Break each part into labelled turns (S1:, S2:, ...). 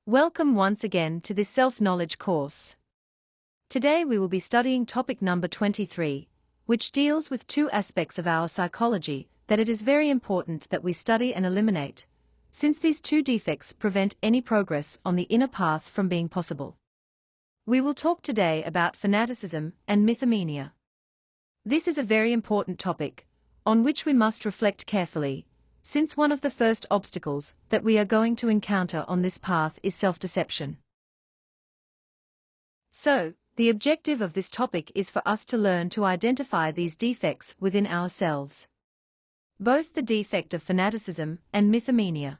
S1: Welcome once again to this self-knowledge course. Today we will be studying topic number 23, which deals with two aspects of our psychology that it is very important that we study and eliminate, since these two defects prevent any progress on the inner path from being possible. We will talk today about fanaticism and mythomania. This is a very important topic, on which we must reflect carefully, since one of the first obstacles that we are going to encounter on this path is self-deception. So, the objective of this topic is for us to learn to identify these defects within ourselves. Both the defect of fanaticism and mythomania.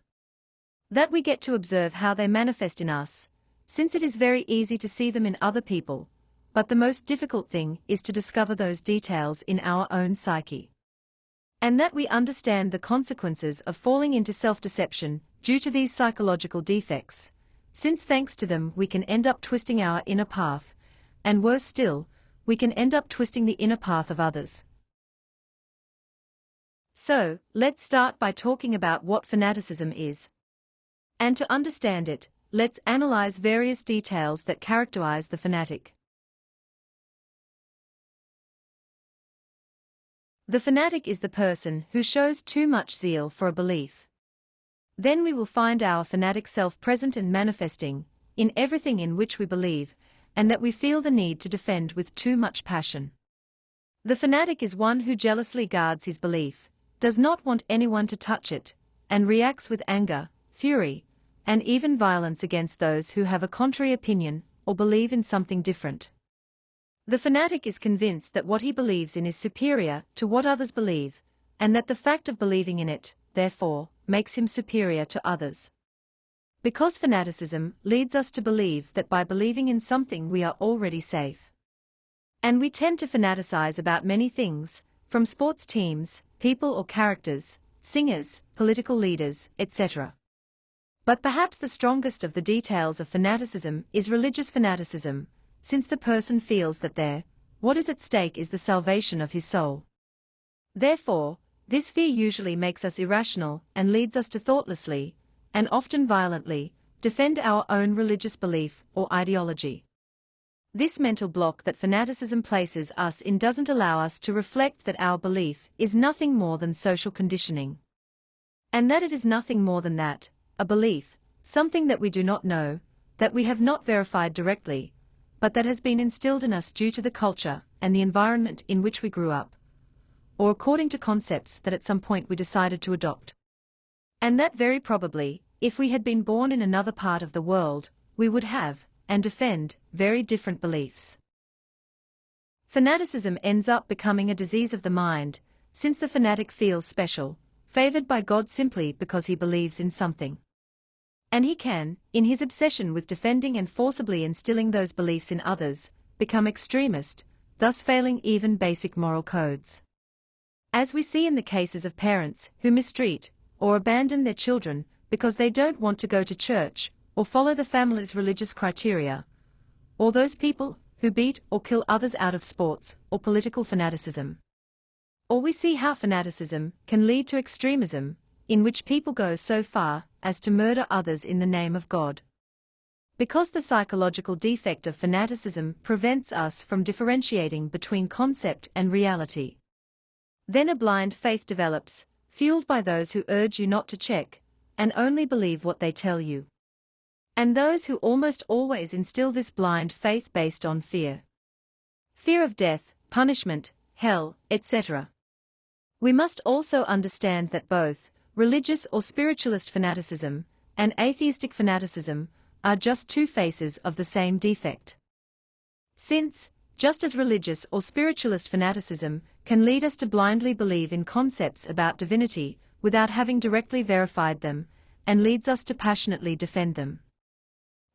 S1: That we get to observe how they manifest in us, since it is very easy to see them in other people, but the most difficult thing is to discover those details in our own psyche. And that we understand the consequences of falling into self-deception due to these psychological defects, since thanks to them we can end up twisting our inner path, and worse still, we can end up twisting the inner path of others. So, let's start by talking about what fanaticism is. And to understand it, let's analyze various details that characterize the fanatic. The fanatic is the person who shows too much zeal for a belief. Then we will find our fanatic self present and manifesting in everything in which we believe, and that we feel the need to defend with too much passion. The fanatic is one who jealously guards his belief, does not want anyone to touch it, and reacts with anger, fury, and even violence against those who have a contrary opinion or believe in something different. The fanatic is convinced that what he believes in is superior to what others believe, and that the fact of believing in it, therefore, makes him superior to others. Because fanaticism leads us to believe that by believing in something we are already safe. And we tend to fanaticize about many things, from sports teams, people or characters, singers, political leaders, etc. But perhaps the strongest of the details of fanaticism is religious fanaticism, since the person feels that what is at stake is the salvation of his soul. Therefore, this fear usually makes us irrational and leads us to thoughtlessly, and often violently, defend our own religious belief or ideology. This mental block that fanaticism places us in doesn't allow us to reflect that our belief is nothing more than social conditioning. And that it is nothing more than that, a belief, something that we do not know, that we have not verified directly, but that has been instilled in us due to the culture and the environment in which we grew up, or according to concepts that at some point we decided to adopt. And that very probably, if we had been born in another part of the world, we would have, and defend, very different beliefs. Fanaticism ends up becoming a disease of the mind, since the fanatic feels special, favored by God simply because he believes in something. And he can, in his obsession with defending and forcibly instilling those beliefs in others, become extremist, thus failing even basic moral codes. As we see in the cases of parents who mistreat or abandon their children because they don't want to go to church or follow the family's religious criteria, or those people who beat or kill others out of sports or political fanaticism. Or we see how fanaticism can lead to extremism, in which people go so far as to murder others in the name of God. Because the psychological defect of fanaticism prevents us from differentiating between concept and reality. Then a blind faith develops, fueled by those who urge you not to check, and only believe what they tell you. And those who almost always instill this blind faith based on fear. Fear of death, punishment, hell, etc. We must also understand that both religious or spiritualist fanaticism and atheistic fanaticism are just two faces of the same defect. Since, just as religious or spiritualist fanaticism can lead us to blindly believe in concepts about divinity without having directly verified them, and leads us to passionately defend them.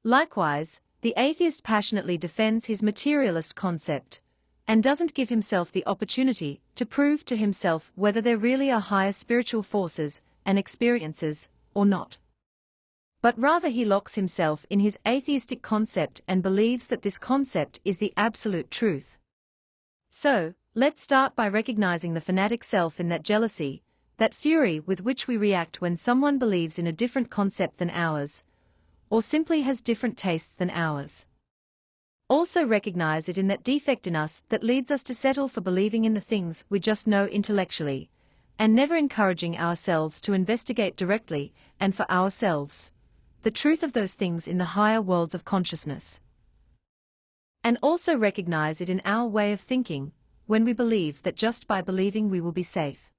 S1: Likewise, the atheist passionately defends his materialist concept, and doesn't give himself the opportunity to prove to himself whether there really are higher spiritual forces and experiences, or not. But rather he locks himself in his atheistic concept and believes that this concept is the absolute truth. So, let's start by recognizing the fanatic self in that jealousy, that fury with which we react when someone believes in a different concept than ours, or simply has different tastes than ours. Also recognize it in that defect in us that leads us to settle for believing in the things we just know intellectually, and never encouraging ourselves to investigate directly, and for ourselves, the truth of those things in the higher worlds of consciousness. And also recognize it in our way of thinking, when we believe that just by believing we will be safe.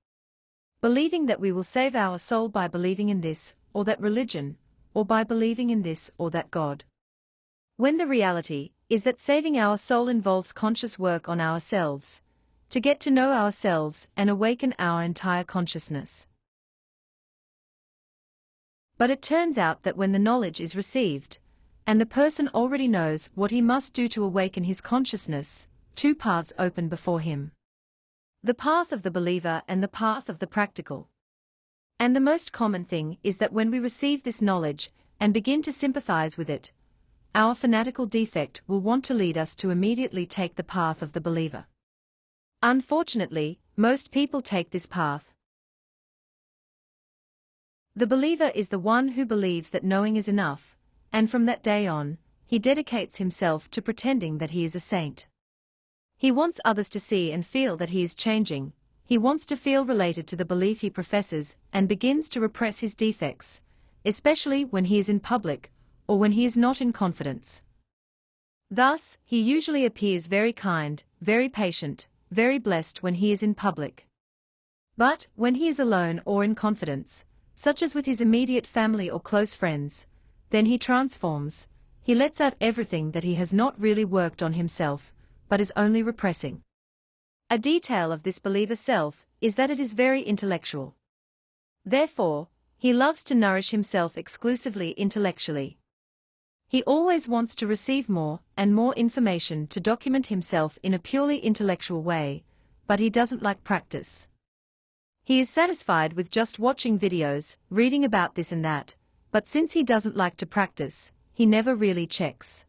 S1: Believing that we will save our soul by believing in this or that religion, or by believing in this or that God. When the reality is that saving our soul involves conscious work on ourselves, to get to know ourselves and awaken our entire consciousness. But it turns out that when the knowledge is received, and the person already knows what he must do to awaken his consciousness, two paths open before him. The path of the believer and the path of the practical. And the most common thing is that when we receive this knowledge and begin to sympathize with it, our fanatical defect will want to lead us to immediately take the path of the believer. Unfortunately, most people take this path. The believer is the one who believes that knowing is enough, and from that day on, he dedicates himself to pretending that he is a saint. He wants others to see and feel that he is changing, he wants to feel related to the belief he professes and begins to repress his defects, especially when he is in public, or when he is not in confidence. Thus, he usually appears very kind, very patient, very blessed when he is in public. But, when he is alone or in confidence, such as with his immediate family or close friends, then he transforms, he lets out everything that he has not really worked on himself, but is only repressing. A detail of this believer self is that it is very intellectual. Therefore, he loves to nourish himself exclusively intellectually. He always wants to receive more and more information to document himself in a purely intellectual way, but he doesn't like practice. He is satisfied with just watching videos, reading about this and that, but since he doesn't like to practice, he never really checks.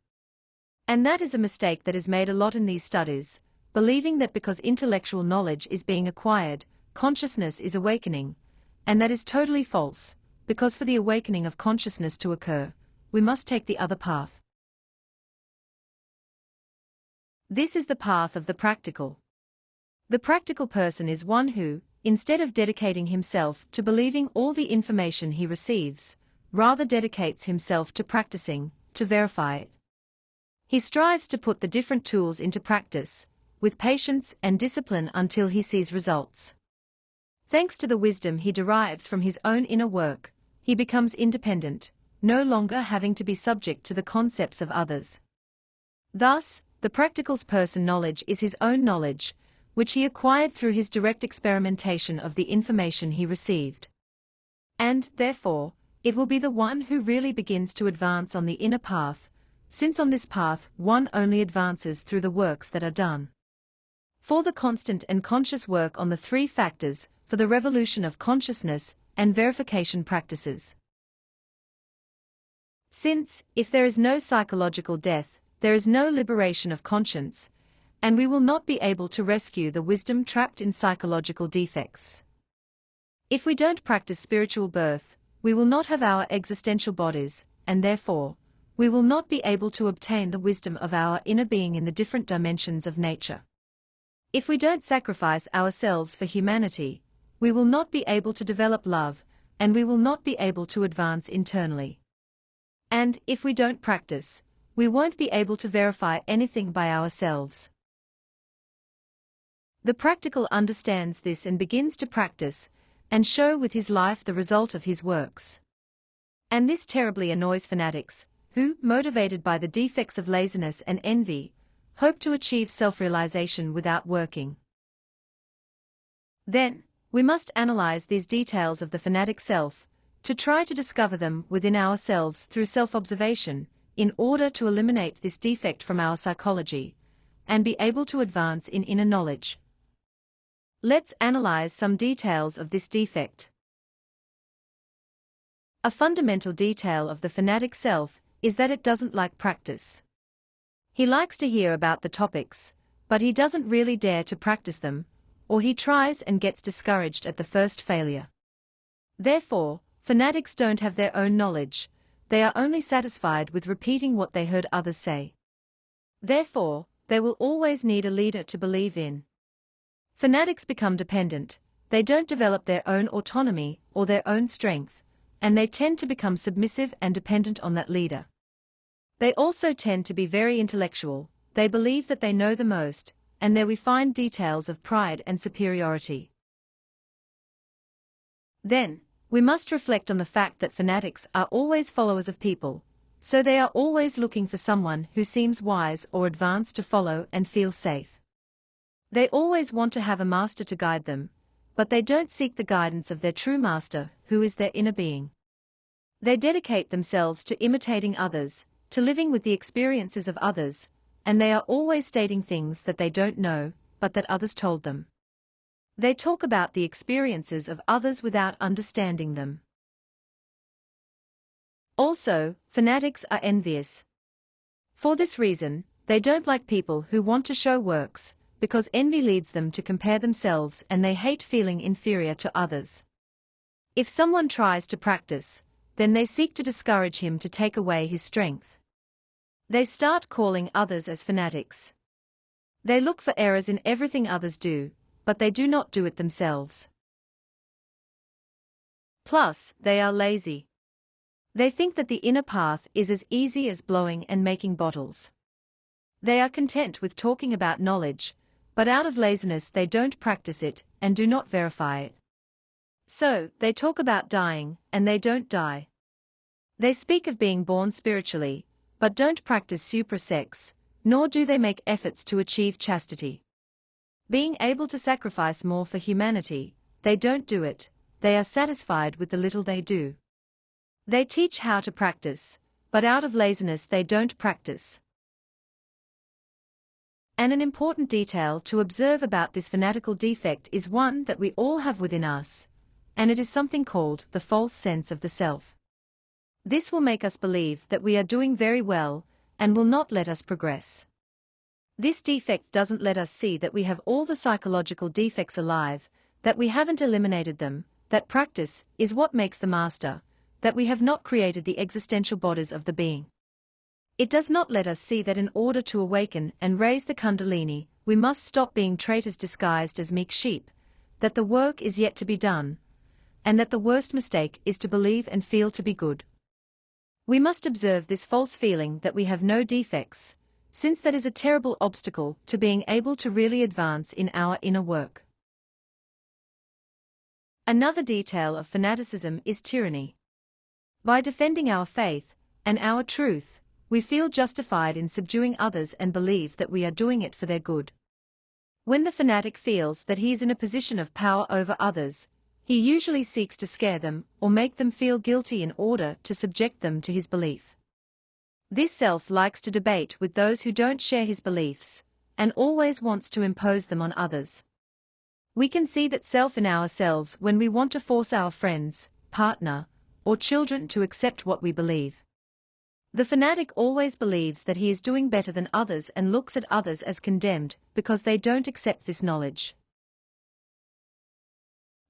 S1: And that is a mistake that is made a lot in these studies, believing that because intellectual knowledge is being acquired, consciousness is awakening, and that is totally false, because for the awakening of consciousness to occur, we must take the other path. This is the path of the practical. The practical person is one who, instead of dedicating himself to believing all the information he receives, rather dedicates himself to practicing, to verify it. He strives to put the different tools into practice, with patience and discipline until he sees results. Thanks to the wisdom he derives from his own inner work, he becomes independent, no longer having to be subject to the concepts of others. Thus, the practical's person knowledge is his own knowledge, which he acquired through his direct experimentation of the information he received. And, therefore, it will be the one who really begins to advance on the inner path, since on this path one only advances through the works that are done. For the constant and conscious work on the three factors, for the revolution of consciousness and verification practices. Since, if there is no psychological death, there is no liberation of conscience, and we will not be able to rescue the wisdom trapped in psychological defects. If we don't practice spiritual birth, we will not have our existential bodies, and therefore, we will not be able to obtain the wisdom of our inner being in the different dimensions of nature. If we don't sacrifice ourselves for humanity, we will not be able to develop love, and we will not be able to advance internally. And, if we don't practice, we won't be able to verify anything by ourselves. The practical understands this and begins to practice, and show with his life the result of his works. And this terribly annoys fanatics, who, motivated by the defects of laziness and envy, hope to achieve self-realization without working. Then, we must analyze these details of the fanatic self, to try to discover them within ourselves through self-observation, in order to eliminate this defect from our psychology, and be able to advance in inner knowledge. Let's analyze some details of this defect. A fundamental detail of the fanatic self is that it doesn't like practice. He likes to hear about the topics, but he doesn't really dare to practice them, or he tries and gets discouraged at the first failure. Therefore, fanatics don't have their own knowledge, they are only satisfied with repeating what they heard others say. Therefore, they will always need a leader to believe in. Fanatics become dependent, they don't develop their own autonomy or their own strength, and they tend to become submissive and dependent on that leader. They also tend to be very intellectual, they believe that they know the most, and there we find details of pride and superiority. Then, we must reflect on the fact that fanatics are always followers of people, so they are always looking for someone who seems wise or advanced to follow and feel safe. They always want to have a master to guide them, but they don't seek the guidance of their true master, who is their inner being. They dedicate themselves to imitating others, to living with the experiences of others, and they are always stating things that they don't know, but that others told them. They talk about the experiences of others without understanding them. Also, fanatics are envious. For this reason, they don't like people who want to show works, because envy leads them to compare themselves and they hate feeling inferior to others. If someone tries to practice, then they seek to discourage him to take away his strength. They start calling others as fanatics. They look for errors in everything others do, but they do not do it themselves. Plus, they are lazy. They think that the inner path is as easy as blowing and making bottles. They are content with talking about knowledge, but out of laziness they don't practice it and do not verify it. So, they talk about dying, and they don't die. They speak of being born spiritually, but don't practice suprasex, nor do they make efforts to achieve chastity. Being able to sacrifice more for humanity, they don't do it, they are satisfied with the little they do. They teach how to practice, but out of laziness they don't practice. And an important detail to observe about this fanatical defect is one that we all have within us, and it is something called the false sense of the self. This will make us believe that we are doing very well, and will not let us progress. This defect doesn't let us see that we have all the psychological defects alive, that we haven't eliminated them, that practice is what makes the master, that we have not created the existential bodies of the being. It does not let us see that in order to awaken and raise the Kundalini, we must stop being traitors disguised as meek sheep, that the work is yet to be done, and that the worst mistake is to believe and feel to be good. We must observe this false feeling that we have no defects, since that is a terrible obstacle to being able to really advance in our inner work. Another detail of fanaticism is tyranny. By defending our faith and our truth, we feel justified in subduing others and believe that we are doing it for their good. When the fanatic feels that he is in a position of power over others, he usually seeks to scare them or make them feel guilty in order to subject them to his belief. This self likes to debate with those who don't share his beliefs, and always wants to impose them on others. We can see that self in ourselves when we want to force our friends, partner, or children to accept what we believe. The fanatic always believes that he is doing better than others and looks at others as condemned because they don't accept this knowledge.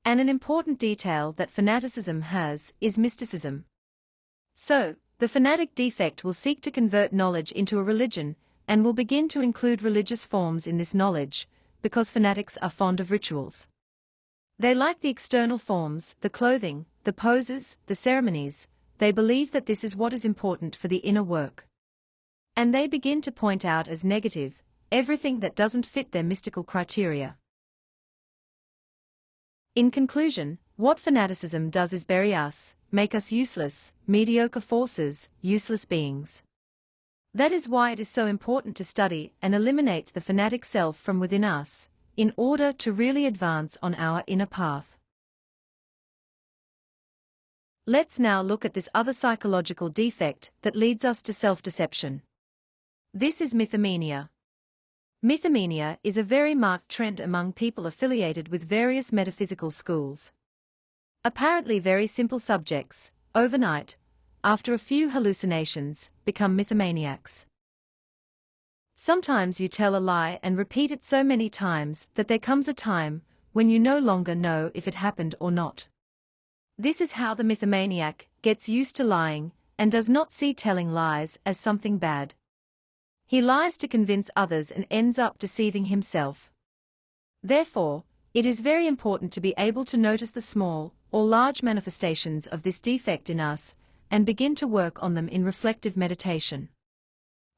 S1: And an important detail that fanaticism has is mysticism. So, the fanatic defect will seek to convert knowledge into a religion, and will begin to include religious forms in this knowledge, because fanatics are fond of rituals. They like the external forms, the clothing, the poses, the ceremonies. They believe that this is what is important for the inner work. And they begin to point out as negative everything that doesn't fit their mystical criteria. In conclusion, what fanaticism does is bury us, make us useless, mediocre forces, useless beings. That is why it is so important to study and eliminate the fanatic self from within us, in order to really advance on our inner path. Let's now look at this other psychological defect that leads us to self-deception. This is mythomania. Mythomania is a very marked trend among people affiliated with various metaphysical schools. Apparently very simple subjects, overnight, after a few hallucinations, become mythomaniacs. Sometimes you tell a lie and repeat it so many times that there comes a time when you no longer know if it happened or not. This is how the mythomaniac gets used to lying, and does not see telling lies as something bad. He lies to convince others and ends up deceiving himself. Therefore, it is very important to be able to notice the small or large manifestations of this defect in us and begin to work on them in reflective meditation.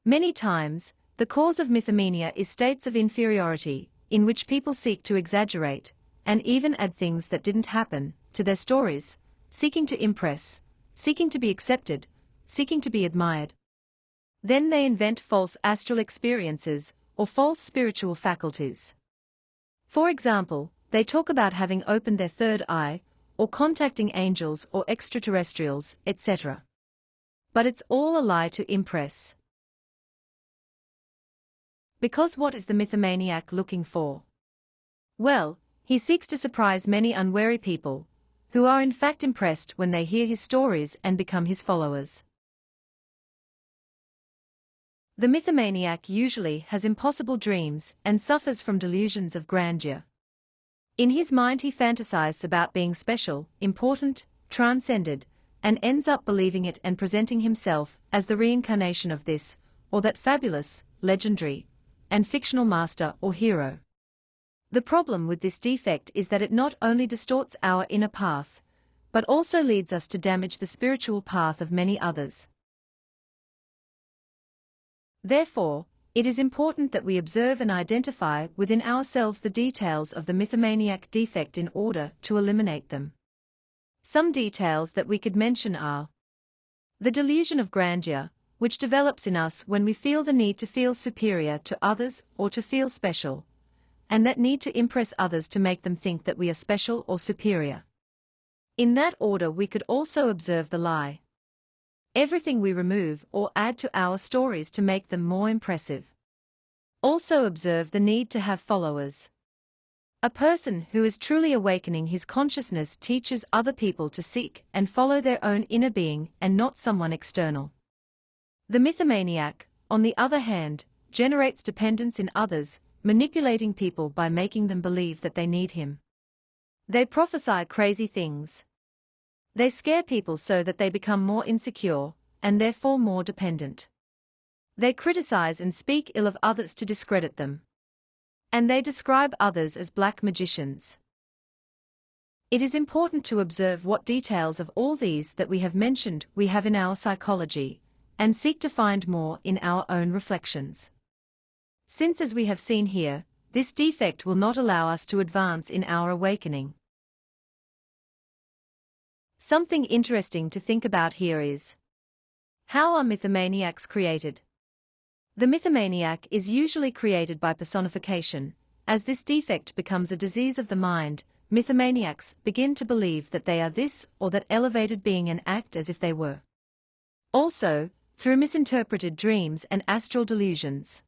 S1: Many times, the cause of mythomania is states of inferiority, in which people seek to exaggerate, and even add things that didn't happen, to their stories, seeking to impress, seeking to be accepted, seeking to be admired. Then they invent false astral experiences, or false spiritual faculties. For example, they talk about having opened their third eye, or contacting angels or extraterrestrials, etc. But it's all a lie to impress. Because what is the mythomaniac looking for? Well, he seeks to surprise many unwary people, who are in fact impressed when they hear his stories and become his followers. The mythomaniac usually has impossible dreams and suffers from delusions of grandeur. In his mind he fantasizes about being special, important, transcended, and ends up believing it and presenting himself as the reincarnation of this, or that fabulous, legendary, and fictional master or hero. The problem with this defect is that it not only distorts our inner path, but also leads us to damage the spiritual path of many others. Therefore, it is important that we observe and identify within ourselves the details of the mythomaniac defect in order to eliminate them. Some details that we could mention are the delusion of grandeur, which develops in us when we feel the need to feel superior to others or to feel special, and that need to impress others to make them think that we are special or superior. In that order we could also observe the lie. Everything we remove or add to our stories to make them more impressive. Also observe the need to have followers. A person who is truly awakening his consciousness teaches other people to seek and follow their own inner being and not someone external. The mythomaniac, on the other hand, generates dependence in others, manipulating people by making them believe that they need him. They prophesy crazy things. They scare people so that they become more insecure, and therefore more dependent. They criticize and speak ill of others to discredit them. And they describe others as black magicians. It is important to observe what details of all these that we have mentioned we have in our psychology, and seek to find more in our own reflections. Since, as we have seen here, this defect will not allow us to advance in our awakening. Something interesting to think about here is: how are mythomaniacs created? The mythomaniac is usually created by personification. As this defect becomes a disease of the mind, mythomaniacs begin to believe that they are this or that elevated being and act as if they were. Also, through misinterpreted dreams and astral delusions.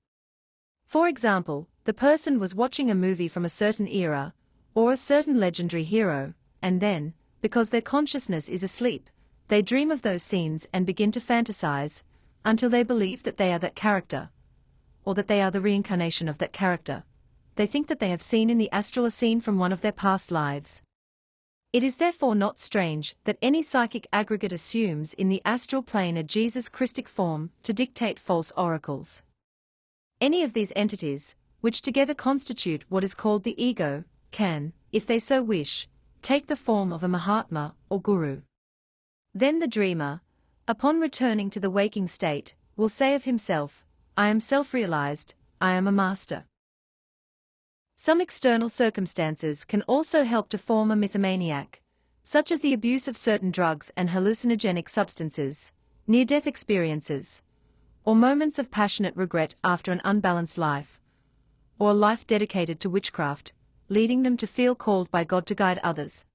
S1: For example, the person was watching a movie from a certain era, or a certain legendary hero, and then, because their consciousness is asleep, they dream of those scenes and begin to fantasize, until they believe that they are that character, or that they are the reincarnation of that character. They think that they have seen in the astral a scene from one of their past lives. It is therefore not strange that any psychic aggregate assumes in the astral plane a Jesus Christic form to dictate false oracles. Any of these entities, which together constitute what is called the ego, can, if they so wish, take the form of a Mahatma or Guru. Then the dreamer, upon returning to the waking state, will say of himself, "I am self-realized, I am a master." Some external circumstances can also help to form a mythomaniac, such as the abuse of certain drugs and hallucinogenic substances, near-death experiences, or moments of passionate regret after an unbalanced life, or a life dedicated to witchcraft, leading them to feel called by God to guide others.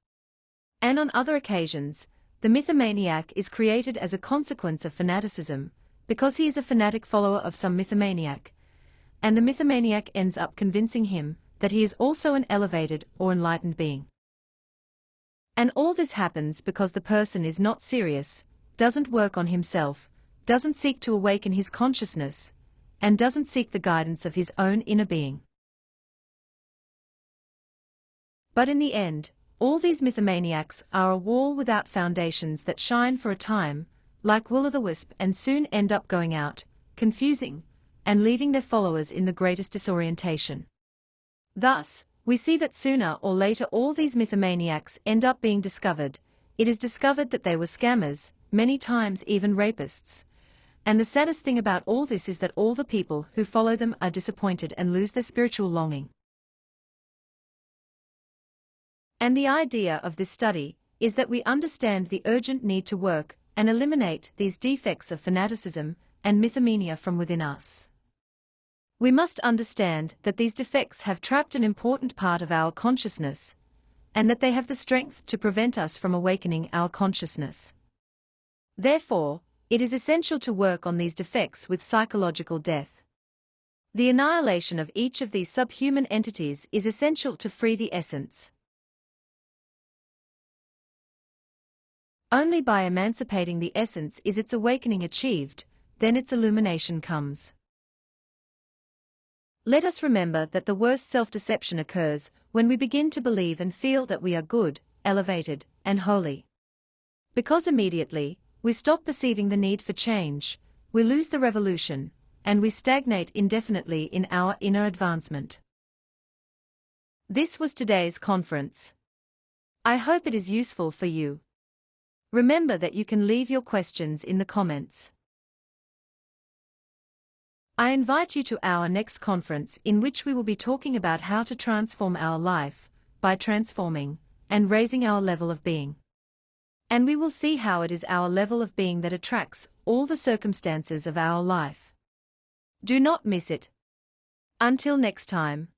S1: And on other occasions, the mythomaniac is created as a consequence of fanaticism, because he is a fanatic follower of some mythomaniac, and the mythomaniac ends up convincing him that he is also an elevated or enlightened being. And all this happens because the person is not serious, doesn't work on himself, doesn't seek to awaken his consciousness, and doesn't seek the guidance of his own inner being. But in the end, all these mythomaniacs are a wall without foundations that shine for a time, like will-o'-the-wisp, and soon end up going out, confusing, and leaving their followers in the greatest disorientation. Thus, we see that sooner or later all these mythomaniacs end up being discovered. It is discovered that they were scammers, many times even rapists. And the saddest thing about all this is that all the people who follow them are disappointed and lose their spiritual longing. And the idea of this study is that we understand the urgent need to work and eliminate these defects of fanaticism and mythomania from within us. We must understand that these defects have trapped an important part of our consciousness, and that they have the strength to prevent us from awakening our consciousness. Therefore, it is essential to work on these defects with psychological death. The annihilation of each of these subhuman entities is essential to free the essence. Only by emancipating the essence is its awakening achieved, then its illumination comes. Let us remember that the worst self-deception occurs when we begin to believe and feel that we are good, elevated, and holy. Because immediately, we stop perceiving the need for change, we lose the revolution, and we stagnate indefinitely in our inner advancement. This was today's conference. I hope it is useful for you. Remember that you can leave your questions in the comments. I invite you to our next conference, in which we will be talking about how to transform our life by transforming and raising our level of being. And we will see how it is our level of being that attracts all the circumstances of our life. Do not miss it. Until next time.